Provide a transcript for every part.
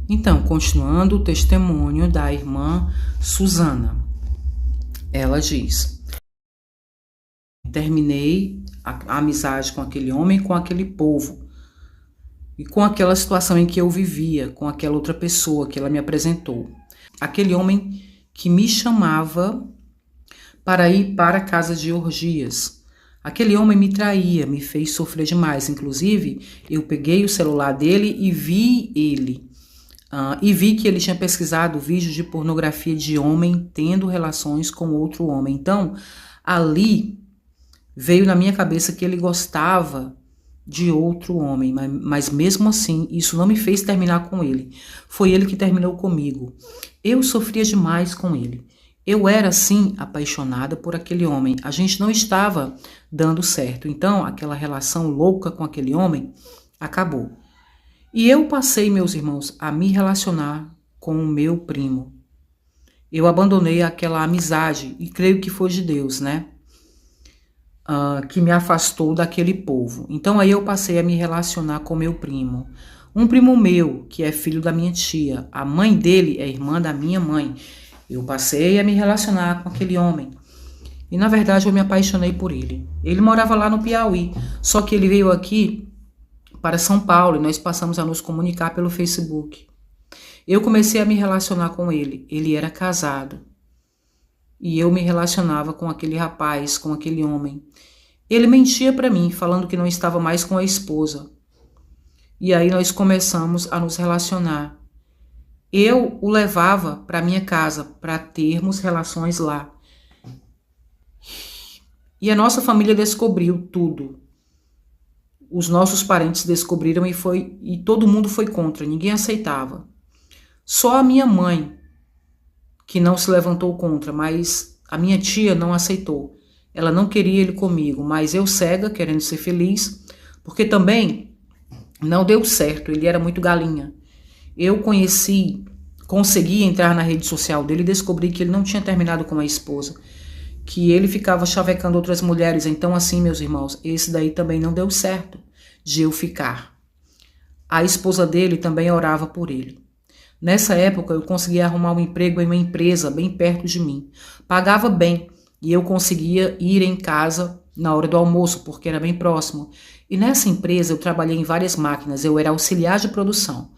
Então, continuando o testemunho da irmã Susana, ela diz: terminei a amizade com aquele homem, com aquele povo, e com aquela situação em que eu vivia, com aquela outra pessoa que ela me apresentou. Aquele homem que me chamava para ir para a casa de orgias. Aquele homem me traía, me fez sofrer demais. Inclusive, eu peguei o celular dele e vi ele. E vi que ele tinha pesquisado vídeos de pornografia de homem tendo relações com outro homem. Então, ali veio na minha cabeça que ele gostava de outro homem, mas mesmo assim, isso não me fez terminar com ele. Foi ele que terminou comigo. Eu sofria demais com ele. Eu era, sim, apaixonada por aquele homem. A gente não estava dando certo. Então, aquela relação louca com aquele homem acabou. E eu passei, meus irmãos, a me relacionar com o meu primo. Eu abandonei aquela amizade, e creio que foi de Deus, né? Que me afastou daquele povo. Então aí eu passei a me relacionar com meu primo. Um primo meu, que é filho da minha tia. A mãe dele é irmã da minha mãe. Eu passei a me relacionar com aquele homem. E na verdade eu me apaixonei por ele. Ele morava lá no Piauí, só que ele veio aqui para São Paulo e nós passamos a nos comunicar pelo Facebook. Eu comecei a me relacionar com ele. Ele era casado. E eu me relacionava com aquele rapaz, com aquele homem. Ele mentia para mim, falando que não estava mais com a esposa. E aí nós começamos a nos relacionar. Eu o levava para minha casa, para termos relações lá. E a nossa família descobriu tudo. Os nossos parentes descobriram e todo mundo foi contra, ninguém aceitava. Só a minha mãe que não se levantou contra, mas a minha tia não aceitou. Ela não queria ele comigo, mas eu cega, querendo ser feliz, porque também não deu certo, ele era muito galinha. Eu consegui entrar na rede social dele e descobri que ele não tinha terminado com a esposa, que ele ficava chavecando outras mulheres. Então assim, meus irmãos, esse daí também não deu certo de eu ficar. A esposa dele também orava por ele. Nessa época, eu conseguia arrumar um emprego em uma empresa bem perto de mim. Pagava bem e eu conseguia ir em casa na hora do almoço, porque era bem próximo. E nessa empresa eu trabalhei em várias máquinas. Eu era auxiliar de produção,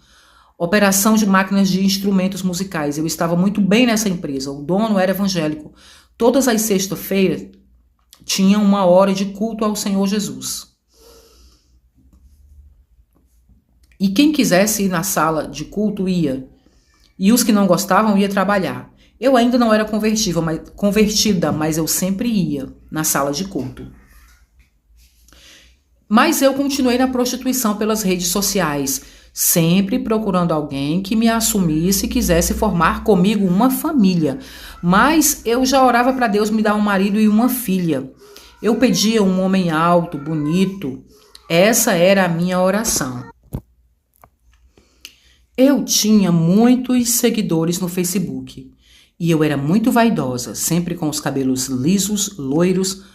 operação de máquinas de instrumentos musicais. Eu estava muito bem nessa empresa. O dono era evangélico. Todas as sextas-feiras tinha uma hora de culto ao Senhor Jesus. E quem quisesse ir na sala de culto ia. E os que não gostavam ia trabalhar. Eu ainda não era convertida, mas eu sempre ia na sala de culto. Mas eu continuei na prostituição pelas redes sociais, sempre procurando alguém que me assumisse e quisesse formar comigo uma família. Mas eu já orava para Deus me dar um marido e uma filha. Eu pedia um homem alto, bonito. Essa era a minha oração. Eu tinha muitos seguidores no Facebook e eu era muito vaidosa, sempre com os cabelos lisos, loiros,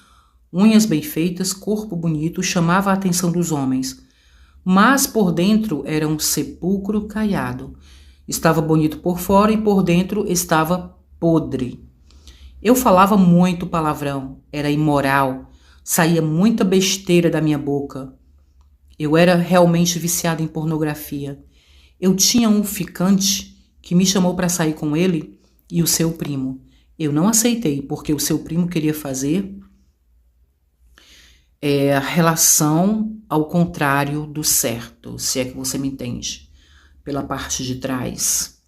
unhas bem feitas, corpo bonito, chamava a atenção dos homens. Mas por dentro era um sepulcro caiado. Estava bonito por fora e por dentro estava podre. Eu falava muito palavrão, era imoral, saía muita besteira da minha boca. Eu era realmente viciada em pornografia. Eu tinha um ficante que me chamou para sair com ele e o seu primo. Eu não aceitei, porque o seu primo queria fazer a relação ao contrário do certo, se é que você me entende, pela parte de trás.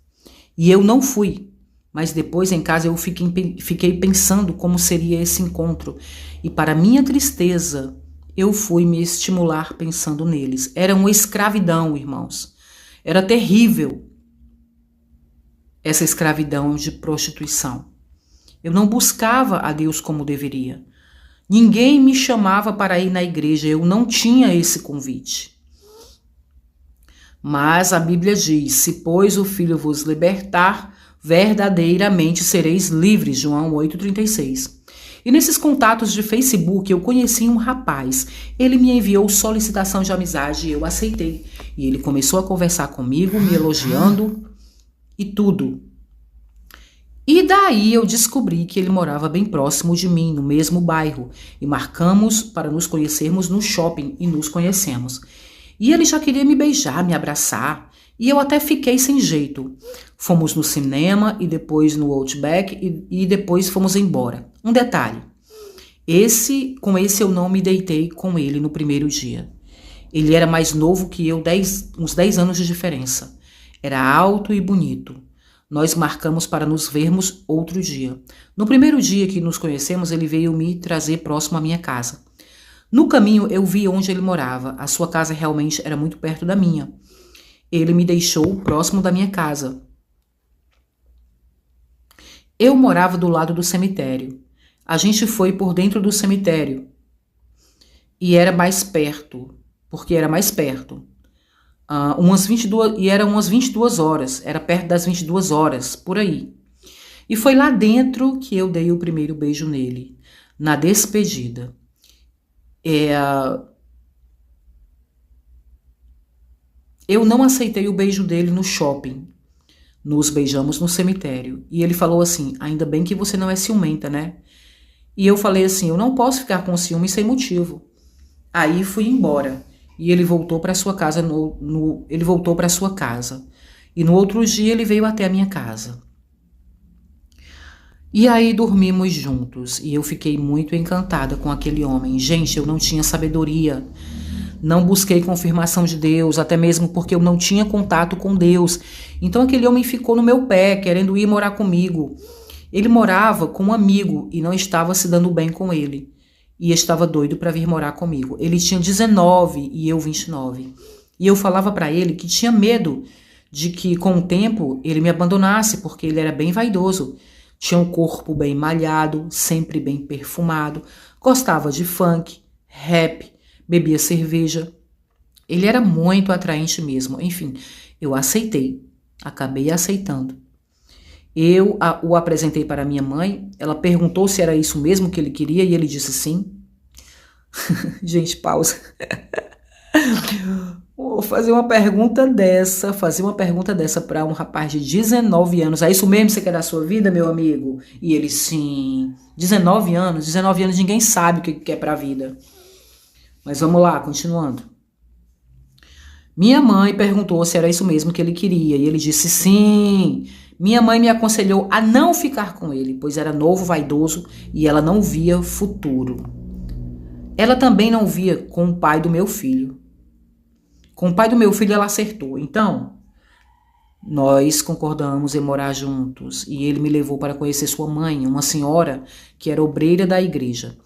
E eu não fui, mas depois em casa eu fiquei pensando como seria esse encontro. E para minha tristeza, eu fui me estimular pensando neles. Era uma escravidão, irmãos. Era terrível essa escravidão de prostituição. Eu não buscava a Deus como deveria. Ninguém me chamava para ir na igreja, eu não tinha esse convite. Mas a Bíblia diz: se pois o Filho vos libertar, verdadeiramente sereis livres, João 8,36. E nesses contatos de Facebook eu conheci um rapaz. Ele me enviou solicitação de amizade e eu aceitei. E ele começou a conversar comigo, me elogiando e tudo. E daí eu descobri que ele morava bem próximo de mim, no mesmo bairro. E marcamos para nos conhecermos no shopping e nos conhecemos. E ele já queria me beijar, me abraçar. E eu até fiquei sem jeito. Fomos no cinema e depois no Outback e depois fomos embora. Um detalhe. Com esse eu não me deitei com ele no primeiro dia. Ele era mais novo que eu, uns 10 anos de diferença. Era alto e bonito. Nós marcamos para nos vermos outro dia. No primeiro dia que nos conhecemos, ele veio me trazer próximo à minha casa. No caminho, eu vi onde ele morava. A sua casa realmente era muito perto da minha. Ele me deixou próximo da minha casa. Eu morava do lado do cemitério. A gente foi por dentro do cemitério. E era mais perto, porque era mais perto. Era umas 22 horas, era perto das 22 horas, por aí. E foi lá dentro que eu dei o primeiro beijo nele, na despedida. Eu não aceitei o beijo dele no shopping. Nos beijamos no cemitério. E ele falou assim, ainda bem que você não é ciumenta, né? E eu falei assim, eu não posso ficar com ciúme sem motivo. Aí fui embora. E ele voltou para sua casa. Ele voltou para sua casa. E no outro dia ele veio até a minha casa. E aí dormimos juntos. E eu fiquei muito encantada com aquele homem. Gente, eu não tinha sabedoria. Não busquei confirmação de Deus, até mesmo porque eu não tinha contato com Deus. Então aquele homem ficou no meu pé, querendo ir morar comigo. Ele morava com um amigo e não estava se dando bem com ele. E estava doido para vir morar comigo. Ele tinha 19 e eu 29. E eu falava para ele que tinha medo de que com o tempo ele me abandonasse, porque ele era bem vaidoso. Tinha um corpo bem malhado, sempre bem perfumado, gostava de funk, rap, bebia cerveja. Ele era muito atraente mesmo. Enfim, eu aceitei. Acabei aceitando. Eu o apresentei para minha mãe. Ela perguntou se era isso mesmo que ele queria e ele disse sim. Gente, pausa. Vou fazer uma pergunta dessa para um rapaz de 19 anos. É isso mesmo que você quer da sua vida, meu amigo? E ele, sim. 19 anos ninguém sabe o que quer para a vida. Mas vamos lá, continuando. Minha mãe perguntou se era isso mesmo que ele queria e ele disse sim. Minha mãe me aconselhou a não ficar com ele, pois era novo, vaidoso e ela não via futuro. Ela também não via com o pai do meu filho. Com o pai do meu filho ela acertou. Então, nós concordamos em morar juntos e ele me levou para conhecer sua mãe, uma senhora que era obreira da igreja.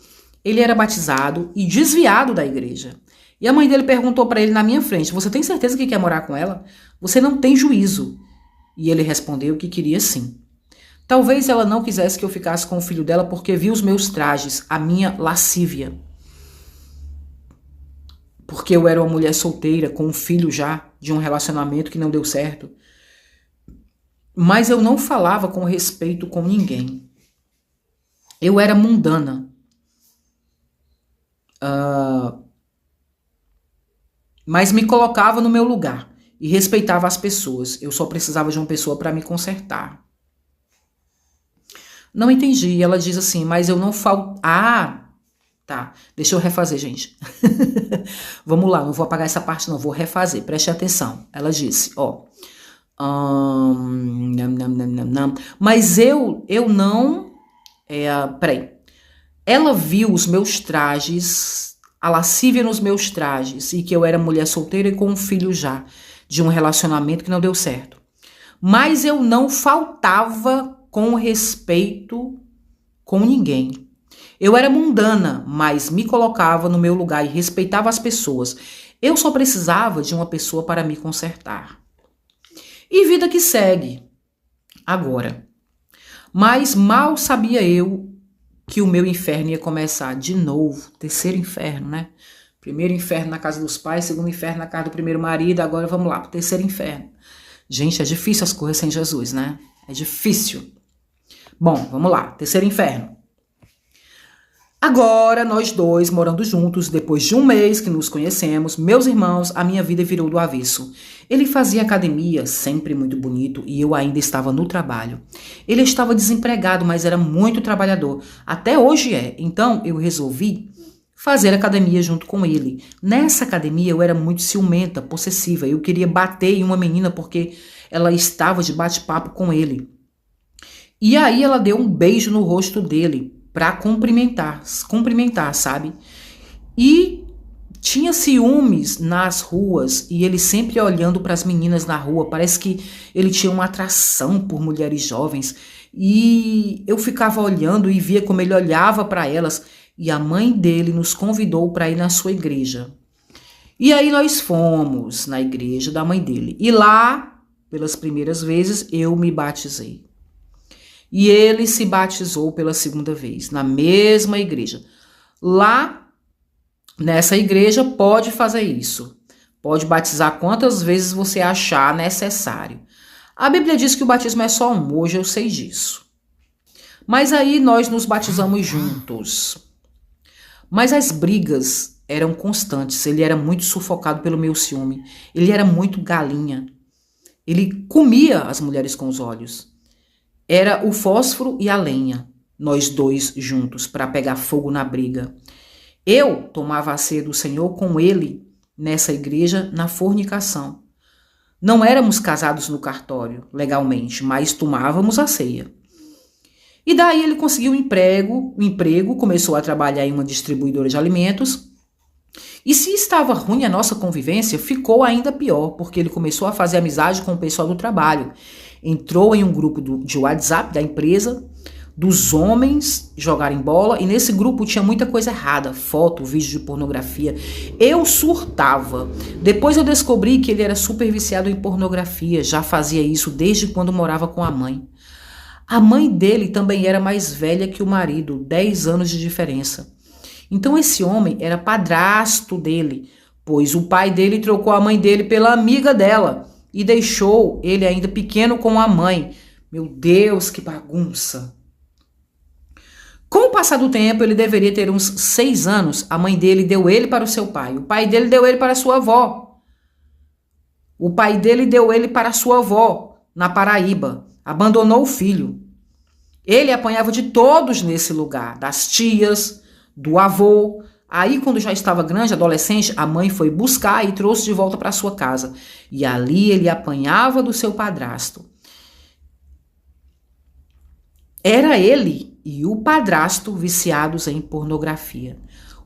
Ele era batizado e desviado da igreja. E a mãe dele perguntou para ele na minha frente, você tem certeza que quer morar com ela? Você não tem juízo. E ele respondeu que queria sim. Talvez ela não quisesse que eu ficasse com o filho dela porque viu os meus trajes, a minha lascívia. Porque eu era uma mulher solteira, com um filho já, de um relacionamento que não deu certo. Mas eu não falava com respeito com ninguém. Eu era mundana. Mas me colocava no meu lugar e respeitava as pessoas. Eu só precisava de uma pessoa para me consertar. Não entendi. Ela diz assim, mas eu não falo... Tá, deixa eu refazer, gente. Vamos lá, não vou apagar essa parte não, vou refazer, preste atenção. Ela disse, mas eu não... Peraí. Ela viu os meus trajes, a lascívia nos meus trajes, e que eu era mulher solteira e com um filho já, de um relacionamento que não deu certo. Mas eu não faltava com respeito com ninguém. Eu era mundana, mas me colocava no meu lugar e respeitava as pessoas. Eu só precisava de uma pessoa para me consertar. E vida que segue. Agora. Mas mal sabia eu que o meu inferno ia começar de novo. Terceiro inferno, né? Primeiro inferno na casa dos pais, segundo inferno na casa do primeiro marido. Agora vamos lá, pro terceiro inferno. Gente, é difícil as coisas sem Jesus, né? É difícil. Bom, vamos lá. Terceiro inferno. Agora, nós dois morando juntos, depois de um mês que nos conhecemos, meus irmãos, a minha vida virou do avesso. Ele fazia academia, sempre muito bonito, e eu ainda estava no trabalho. Ele estava desempregado, mas era muito trabalhador. Até hoje é. Então, eu resolvi fazer academia junto com ele. Nessa academia, eu era muito ciumenta, possessiva. Eu queria bater em uma menina porque ela estava de bate-papo com ele. E aí, ela deu um beijo no rosto dele para cumprimentar, sabe? E tinha ciúmes nas ruas e ele sempre olhando para as meninas na rua, parece que ele tinha uma atração por mulheres jovens. E eu ficava olhando e via como ele olhava para elas, e a mãe dele nos convidou para ir na sua igreja. E aí nós fomos na igreja da mãe dele. E lá, pelas primeiras vezes, eu me batizei. E ele se batizou pela segunda vez, na mesma igreja. Lá, nessa igreja, pode fazer isso. Pode batizar quantas vezes você achar necessário. A Bíblia diz que o batismo é só um, hoje eu sei disso. Mas aí nós nos batizamos juntos. Mas as brigas eram constantes. Ele era muito sufocado pelo meu ciúme. Ele era muito galinha. Ele comia as mulheres com os olhos. Era o fósforo e a lenha, nós dois juntos, para pegar fogo na briga. Eu tomava a ceia do Senhor com ele nessa igreja na fornicação. Não éramos casados no cartório, legalmente, mas tomávamos a ceia. E daí ele conseguiu um emprego, começou a trabalhar em uma distribuidora de alimentos. E se estava ruim a nossa convivência, ficou ainda pior, porque ele começou a fazer amizade com o pessoal do trabalho. Entrou em um grupo de WhatsApp da empresa, dos homens jogarem bola, e nesse grupo tinha muita coisa errada, foto, vídeo de pornografia. Eu surtava. Depois eu descobri que ele era super viciado em pornografia, já fazia isso desde quando morava com a mãe. A mãe dele também era mais velha que o marido, 10 anos de diferença. Então esse homem era padrasto dele, pois o pai dele trocou a mãe dele pela amiga dela e deixou ele ainda pequeno com a mãe. Meu Deus, que bagunça! Com o passar do tempo, ele deveria ter uns 6 anos, a mãe dele deu ele para o seu pai. O pai dele deu ele para a sua avó. O pai dele deu ele para a sua avó, na Paraíba. Abandonou o filho. Ele apanhava de todos nesse lugar, das tias, do avô. Aí, quando já estava grande, adolescente, a mãe foi buscar e trouxe de volta para sua casa. E ali ele apanhava do seu padrasto. Era ele e o padrasto viciados em pornografia.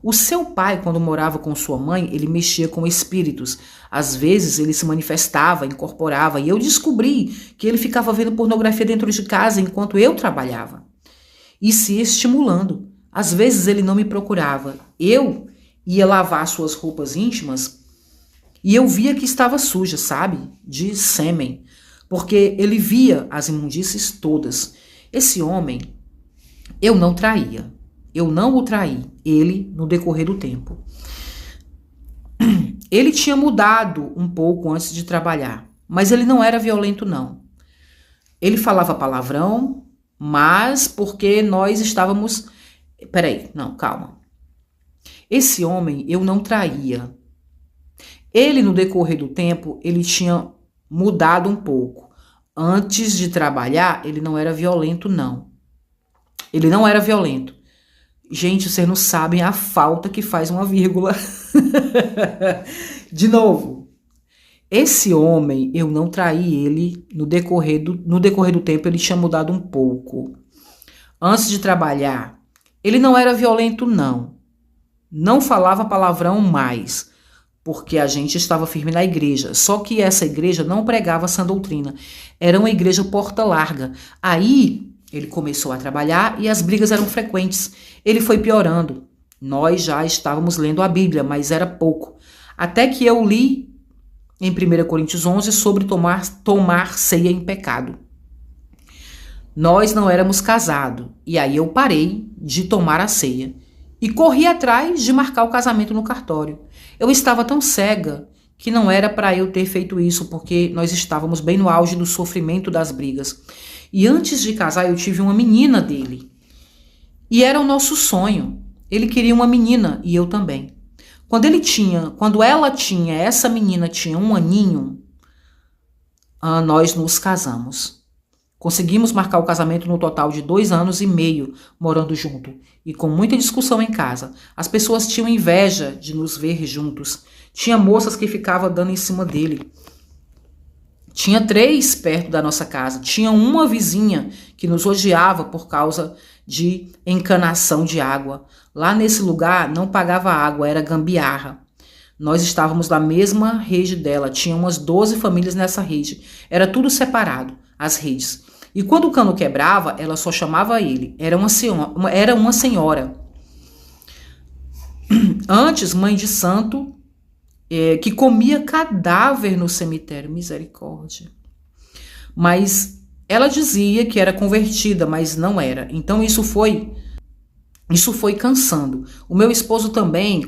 O seu pai, quando morava com sua mãe, ele mexia com espíritos. Às vezes ele se manifestava, incorporava, e eu descobri que ele ficava vendo pornografia dentro de casa enquanto eu trabalhava. E se estimulando. Às vezes ele não me procurava. Eu ia lavar suas roupas íntimas e eu via que estava suja, sabe? De sêmen. Porque ele via as imundícies todas. Esse homem, eu não traía. Eu não o traí, ele, no decorrer do tempo. Ele tinha mudado um pouco antes de trabalhar, mas ele não era violento, não. Ele falava palavrão, mas porque nós estávamos... Peraí, não, calma. Esse homem eu não traía. Ele, no decorrer do tempo, ele tinha mudado um pouco. Antes de trabalhar, ele não era violento, não. Ele não era violento. Gente, vocês não sabem a falta que faz uma vírgula. De novo. Esse homem, eu não traí ele no decorrer do tempo, ele tinha mudado um pouco. Antes de trabalhar, ele não era violento, não. Não falava palavrão mais, porque a gente estava firme na igreja. Só que essa igreja não pregava essa doutrina. Era uma igreja porta larga. Aí... ele começou a trabalhar e as brigas eram frequentes. Ele foi piorando. Nós já estávamos lendo a Bíblia, mas era pouco. Até que eu li em 1 Coríntios 11 sobre tomar ceia em pecado. Nós não éramos casados. E aí eu parei de tomar a ceia. E corri atrás de marcar o casamento no cartório. Eu estava tão cega que não era para eu ter feito isso, porque nós estávamos bem no auge do sofrimento das brigas. E antes de casar, eu tive uma menina dele. E era o nosso sonho. Ele queria uma menina e eu também. Essa menina tinha 1 aninho, nós nos casamos. Conseguimos marcar o casamento no total de 2 anos e meio morando junto e com muita discussão em casa. As pessoas tinham inveja de nos ver juntos. Tinha moças que ficavam dando em cima dele. Tinha 3 perto da nossa casa. Tinha uma vizinha que nos odiava por causa de encanação de água. Lá nesse lugar não pagava água, era gambiarra. Nós estávamos na mesma rede dela. Tinha umas 12 famílias nessa rede. Era tudo separado, as redes. E quando o cano quebrava, ela só chamava ele. Era uma senhora. Antes, mãe de santo, que comia cadáver no cemitério. Misericórdia. Mas ela dizia que era convertida, mas não era. Então isso foi cansando. Com o meu esposo também,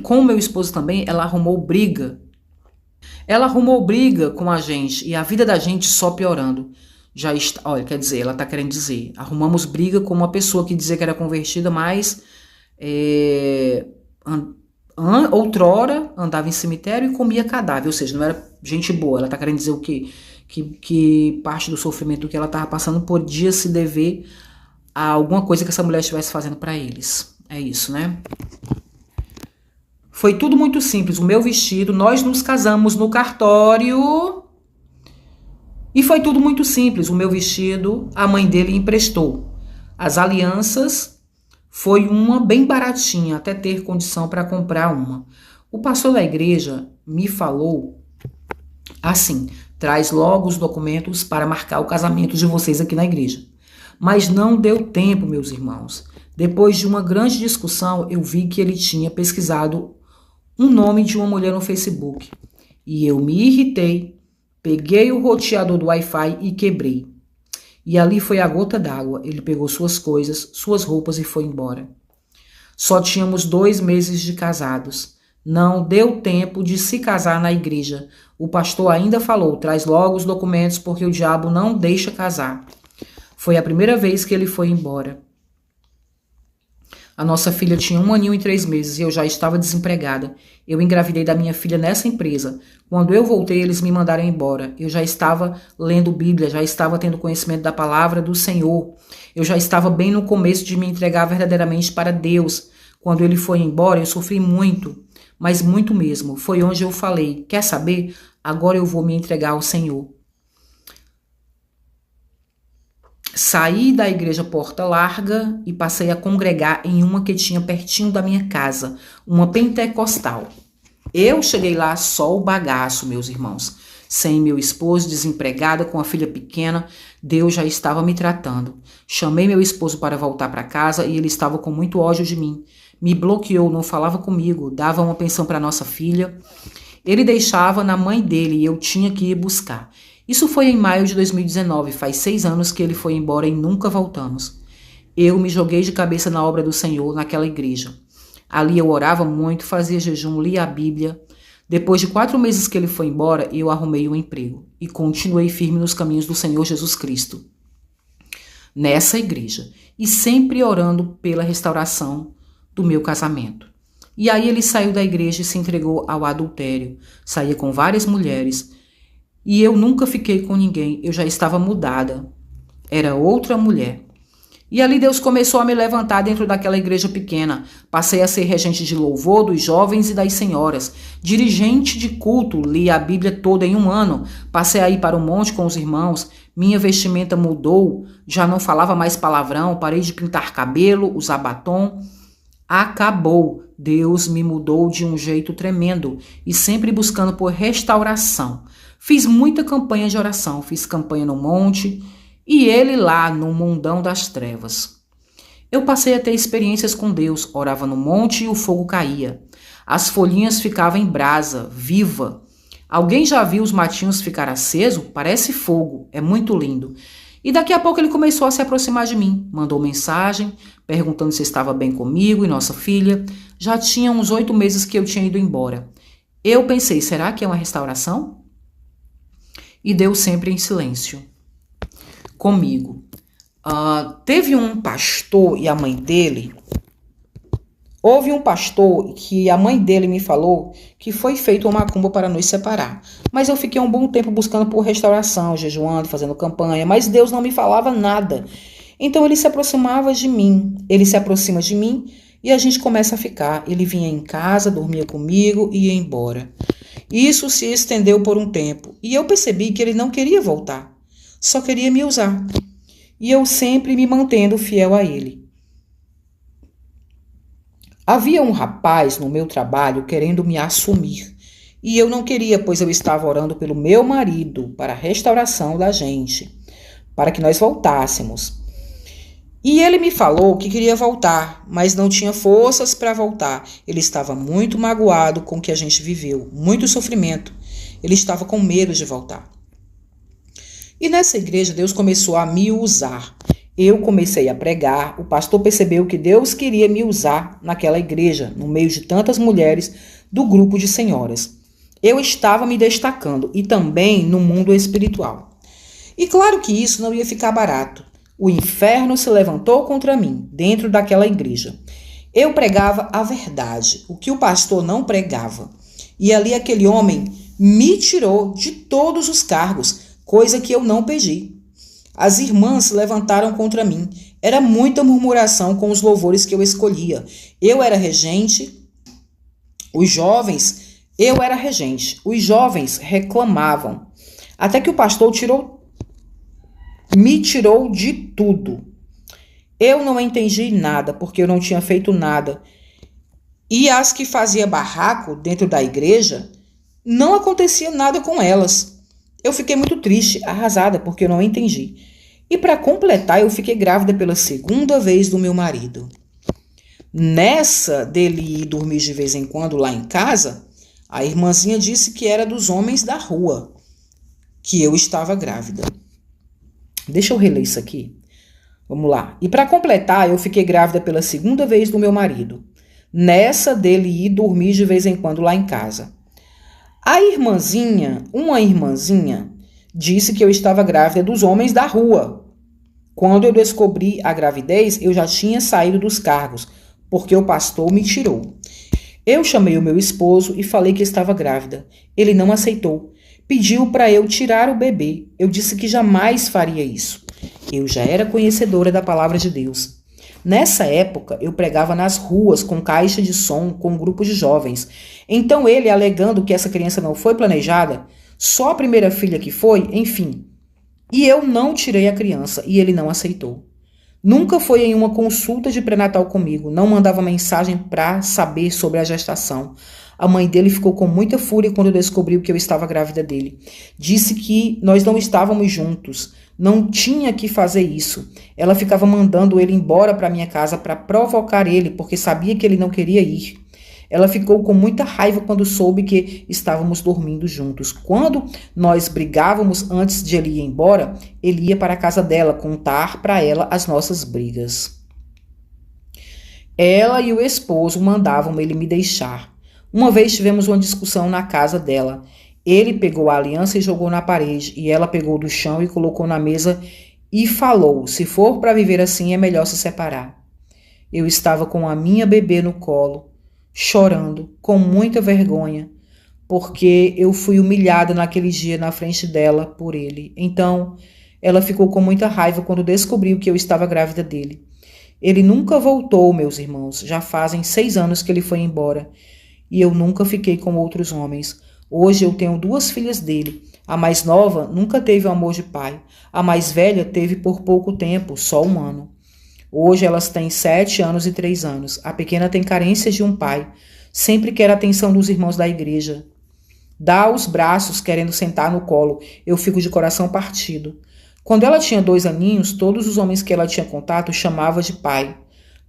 ela arrumou briga. Ela arrumou briga com a gente e a vida da gente só piorando. Olha, quer dizer, ela está querendo dizer, arrumamos briga com uma pessoa que dizia que era convertida, mas outrora andava em cemitério e comia cadáver, ou seja, não era gente boa. Ela está querendo dizer o quê? Que parte do sofrimento que ela estava passando podia se dever a alguma coisa que essa mulher estivesse fazendo para eles. É isso, né? Foi tudo muito simples. O meu vestido, nós nos casamos no cartório e foi tudo muito simples. O meu vestido, a mãe dele emprestou. As alianças, foi uma bem baratinha, até ter condição para comprar uma. O pastor da igreja me falou assim: traz logo os documentos para marcar o casamento de vocês aqui na igreja. Mas não deu tempo, meus irmãos. Depois de uma grande discussão, eu vi que ele tinha pesquisado um nome de uma mulher no Facebook. E eu me irritei, peguei o roteador do Wi-Fi e quebrei. E ali foi a gota d'água. Ele pegou suas coisas, suas roupas e foi embora. Só tínhamos 2 meses de casados. Não deu tempo de se casar na igreja. O pastor ainda falou: traz logo os documentos porque o diabo não deixa casar. Foi a primeira vez que ele foi embora. A nossa filha tinha 1 aninho e 3 meses e eu já estava desempregada. Eu engravidei da minha filha nessa empresa. Quando eu voltei, eles me mandaram embora. Eu já estava lendo Bíblia, já estava tendo conhecimento da palavra do Senhor. Eu já estava bem no começo de me entregar verdadeiramente para Deus. Quando ele foi embora, eu sofri muito, mas muito mesmo. Foi onde eu falei: quer saber? Agora eu vou me entregar ao Senhor. Saí da igreja Porta Larga e passei a congregar em uma que tinha pertinho da minha casa, uma pentecostal. Eu cheguei lá só o bagaço, meus irmãos. Sem meu esposo, desempregada, com a filha pequena, Deus já estava me tratando. Chamei meu esposo para voltar para casa e ele estava com muito ódio de mim. Me bloqueou, não falava comigo, dava uma pensão para nossa filha. Ele deixava na mãe dele e eu tinha que ir buscar. Isso foi em maio de 2019, faz 6 anos que ele foi embora e nunca voltamos. Eu me joguei de cabeça na obra do Senhor naquela igreja. Ali eu orava muito, fazia jejum, lia a Bíblia. Depois de 4 meses que ele foi embora, eu arrumei um emprego e continuei firme nos caminhos do Senhor Jesus Cristo. Nessa igreja. E sempre orando pela restauração do meu casamento. E aí ele saiu da igreja e se entregou ao adultério. Saía com várias mulheres. E eu nunca fiquei com ninguém, eu já estava mudada. Era outra mulher. E ali Deus começou a me levantar dentro daquela igreja pequena. Passei a ser regente de louvor dos jovens e das senhoras. Dirigente de culto, li a Bíblia toda em 1 ano. Passei a ir para o monte com os irmãos. Minha vestimenta mudou, já não falava mais palavrão, parei de pintar cabelo, usar batom. Acabou. Deus me mudou de um jeito tremendo e sempre buscando por restauração. Fiz muita campanha de oração, fiz campanha no monte e ele lá no mundão das trevas. Eu passei a ter experiências com Deus, orava no monte e o fogo caía. As folhinhas ficavam em brasa, viva. Alguém já viu os matinhos ficar aceso? Parece fogo, é muito lindo. E daqui a pouco ele começou a se aproximar de mim, mandou mensagem, perguntando se estava bem comigo e nossa filha. Já tinha uns 8 meses que eu tinha ido embora. Eu pensei, será que é uma restauração? E Deus sempre em silêncio comigo. Teve um pastor e a mãe dele, Houve um pastor que a mãe dele me falou que foi feito uma macumba para nos separar. Mas eu fiquei um bom tempo buscando por restauração, jejuando, fazendo campanha, mas Deus não me falava nada. Então ele se aproximava de mim, ele se aproxima de mim e a gente começa a ficar. Ele vinha em casa, dormia comigo e ia embora. Isso se estendeu por um tempo e eu percebi que ele não queria voltar, só queria me usar. E eu sempre me mantendo fiel a ele. Havia um rapaz no meu trabalho querendo me assumir. E eu não queria, pois eu estava orando pelo meu marido para a restauração da gente, para que nós voltássemos. E ele me falou que queria voltar, mas não tinha forças para voltar. Ele estava muito magoado com o que a gente viveu, muito sofrimento. Ele estava com medo de voltar. E nessa igreja Deus começou a me usar. Eu comecei a pregar, o pastor percebeu que Deus queria me usar naquela igreja, no meio de tantas mulheres do grupo de senhoras. Eu estava me destacando e também no mundo espiritual. E claro que isso não ia ficar barato. O inferno se levantou contra mim, dentro daquela igreja. Eu pregava a verdade, o que o pastor não pregava. E ali aquele homem me tirou de todos os cargos, coisa que eu não pedi. As irmãs se levantaram contra mim. Era muita murmuração com os louvores que eu escolhia. Eu era regente, eu era regente. Os jovens reclamavam. Até que o pastor me tirou de tudo. Eu não entendi nada, porque eu não tinha feito nada. E as que faziam barraco dentro da igreja, não acontecia nada com elas. Eu fiquei muito triste, arrasada, porque eu não entendi. E para completar, eu fiquei grávida pela segunda vez do meu marido. Nessa dele ir dormir de vez em quando lá em casa, a irmãzinha disse que era dos homens da rua, que eu estava grávida. Deixa eu reler isso aqui. Vamos lá. E para completar, eu fiquei grávida pela segunda vez do meu marido. Nessa dele ir dormir de vez em quando lá em casa. Uma irmãzinha, disse que eu estava grávida dos homens da rua. Quando eu descobri a gravidez, eu já tinha saído dos cargos, porque o pastor me tirou. Eu chamei o meu esposo e falei que estava grávida. Ele não aceitou. Pediu para eu tirar o bebê. Eu disse que jamais faria isso. Eu já era conhecedora da palavra de Deus. Nessa época, eu pregava nas ruas com caixa de som, com um grupo de jovens. Então ele, alegando que essa criança não foi planejada, só a primeira filha que foi, enfim. E eu não tirei a criança e ele não aceitou. Nunca foi em uma consulta de pré-natal comigo, não mandava mensagem para saber sobre a gestação. A mãe dele ficou com muita fúria quando descobriu que eu estava grávida dele. Disse que nós não estávamos juntos. Não tinha que fazer isso. Ela ficava mandando ele embora para minha casa para provocar ele, porque sabia que ele não queria ir. Ela ficou com muita raiva quando soube que estávamos dormindo juntos. Quando nós brigávamos antes de ele ir embora, ele ia para a casa dela contar para ela as nossas brigas. Ela e o esposo mandavam ele me deixar. Uma vez tivemos uma discussão na casa dela. Ele pegou a aliança e jogou na parede, e ela pegou do chão e colocou na mesa e falou: se for para viver assim, é melhor se separar. Eu estava com a minha bebê no colo, chorando, com muita vergonha, porque eu fui humilhada naquele dia na frente dela por ele. Então, ela ficou com muita raiva quando descobriu que eu estava grávida dele. Ele nunca voltou, meus irmãos. Já fazem 6 anos que ele foi embora, e eu nunca fiquei com outros homens. Hoje eu tenho 2 filhas dele. A mais nova nunca teve o amor de pai. A mais velha teve por pouco tempo, só 1 ano. Hoje elas têm 7 anos e 3 anos. A pequena tem carências de um pai. Sempre quer a atenção dos irmãos da igreja. Dá os braços querendo sentar no colo. Eu fico de coração partido. Quando ela tinha 2 aninhos, todos os homens que ela tinha contato chamava de pai,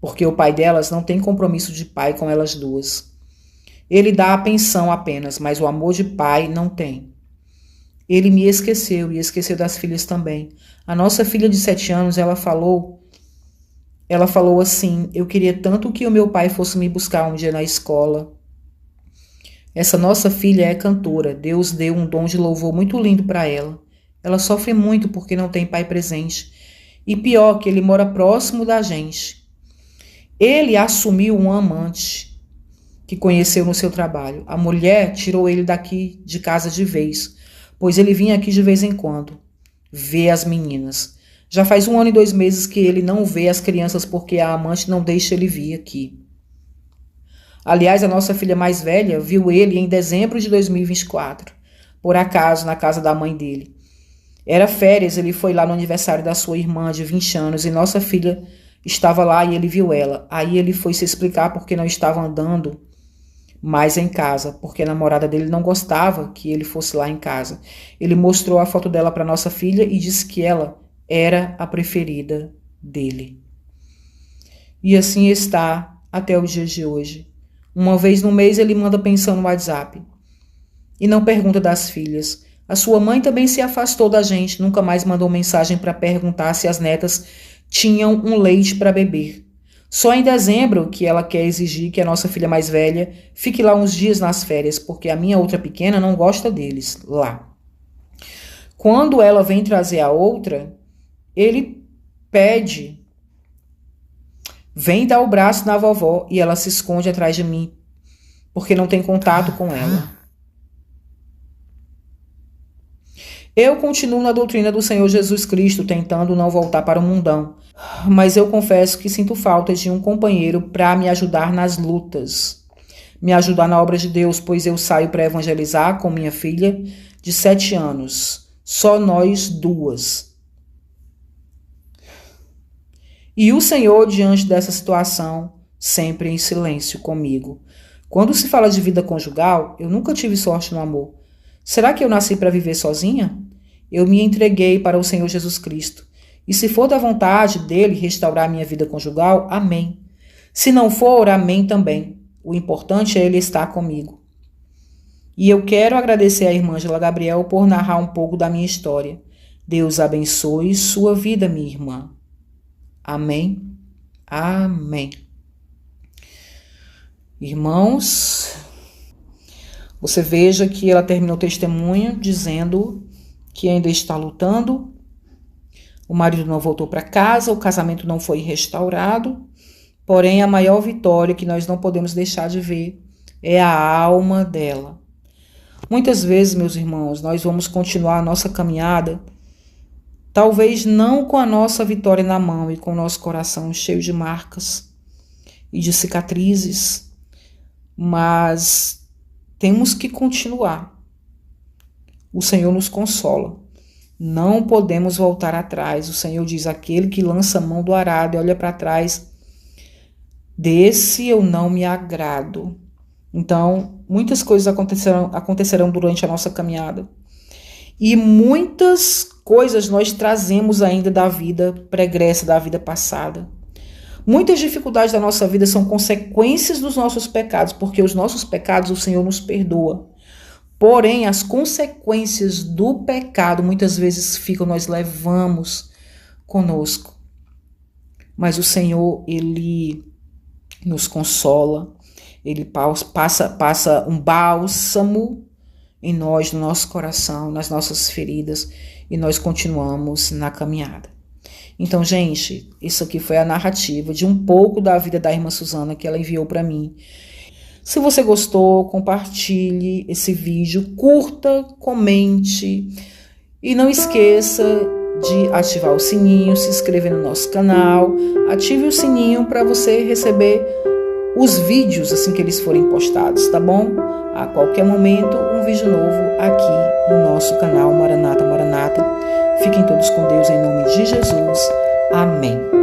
porque o pai delas não tem compromisso de pai com elas duas. Ele dá a pensão apenas, mas o amor de pai não tem. Ele me esqueceu e esqueceu das filhas também. A nossa filha de 7 anos, ela falou assim: eu queria tanto que o meu pai fosse me buscar um dia na escola. Essa nossa filha é cantora. Deus deu um dom de louvor muito lindo para ela. Ela sofre muito porque não tem pai presente. E pior, que ele mora próximo da gente. Ele assumiu um amante que conheceu no seu trabalho. A mulher tirou ele daqui de casa de vez, pois ele vinha aqui de vez em quando ver as meninas. Já faz 1 ano e 2 meses que ele não vê as crianças porque a amante não deixa ele vir aqui. Aliás, a nossa filha mais velha viu ele em dezembro de 2024, por acaso, na casa da mãe dele. Era férias, ele foi lá no aniversário da sua irmã de 20 anos e nossa filha estava lá e ele viu ela. Aí ele foi se explicar porque não estava andando mais em casa, porque a namorada dele não gostava que ele fosse lá em casa. Ele mostrou a foto dela para nossa filha e disse que ela era a preferida dele. E assim está até os dias de hoje. Uma vez no mês ele manda pensão no WhatsApp. E não pergunta das filhas. A sua mãe também se afastou da gente, nunca mais mandou mensagem para perguntar se as netas tinham um leite para beber. Só em dezembro que ela quer exigir que a nossa filha mais velha fique lá uns dias nas férias, porque a minha outra pequena não gosta deles lá. Quando ela vem trazer a outra, ele pede, vem dar o braço na vovó e ela se esconde atrás de mim, porque não tem contato com ela. Eu continuo na doutrina do Senhor Jesus Cristo, tentando não voltar para o mundão. Mas eu confesso que sinto falta de um companheiro para me ajudar nas lutas. Me ajudar na obra de Deus, pois eu saio para evangelizar com minha filha de 7 anos. Só nós duas. E o Senhor, diante dessa situação, sempre em silêncio comigo. Quando se fala de vida conjugal, eu nunca tive sorte no amor. Será que eu nasci para viver sozinha? Eu me entreguei para o Senhor Jesus Cristo. E se for da vontade dele restaurar minha vida conjugal, amém. Se não for, amém também. O importante é ele estar comigo. E eu quero agradecer à irmã Angela Gabriel por narrar um pouco da minha história. Deus abençoe sua vida, minha irmã. Amém. Amém. Irmãos, você veja que ela terminou o testemunho dizendo que ainda está lutando. O marido não voltou para casa, o casamento não foi restaurado. Porém, a maior vitória que nós não podemos deixar de ver é a alma dela. Muitas vezes, meus irmãos, nós vamos continuar a nossa caminhada, talvez não com a nossa vitória na mão e com o nosso coração cheio de marcas e de cicatrizes, mas temos que continuar. O Senhor nos consola. Não podemos voltar atrás. O Senhor diz, aquele que lança a mão do arado e olha para trás, desse eu não me agrado. Então, muitas coisas acontecerão durante a nossa caminhada. E muitas coisas nós trazemos ainda da vida pregressa, da vida passada. Muitas dificuldades da nossa vida são consequências dos nossos pecados, porque os nossos pecados o Senhor nos perdoa. Porém, as consequências do pecado muitas vezes nós levamos conosco. Mas o Senhor, Ele nos consola, Ele passa um bálsamo em nós, no nosso coração, nas nossas feridas, e nós continuamos na caminhada. Então, gente, isso aqui foi a narrativa de um pouco da vida da irmã Suzana que ela enviou para mim. Se você gostou, compartilhe esse vídeo, curta, comente e não esqueça de ativar o sininho, se inscrever no nosso canal, ative o sininho para você receber os vídeos assim que eles forem postados, tá bom? A qualquer momento, um vídeo novo aqui no nosso canal Maranata Maranata. Fiquem todos com Deus em nome de Jesus. Amém.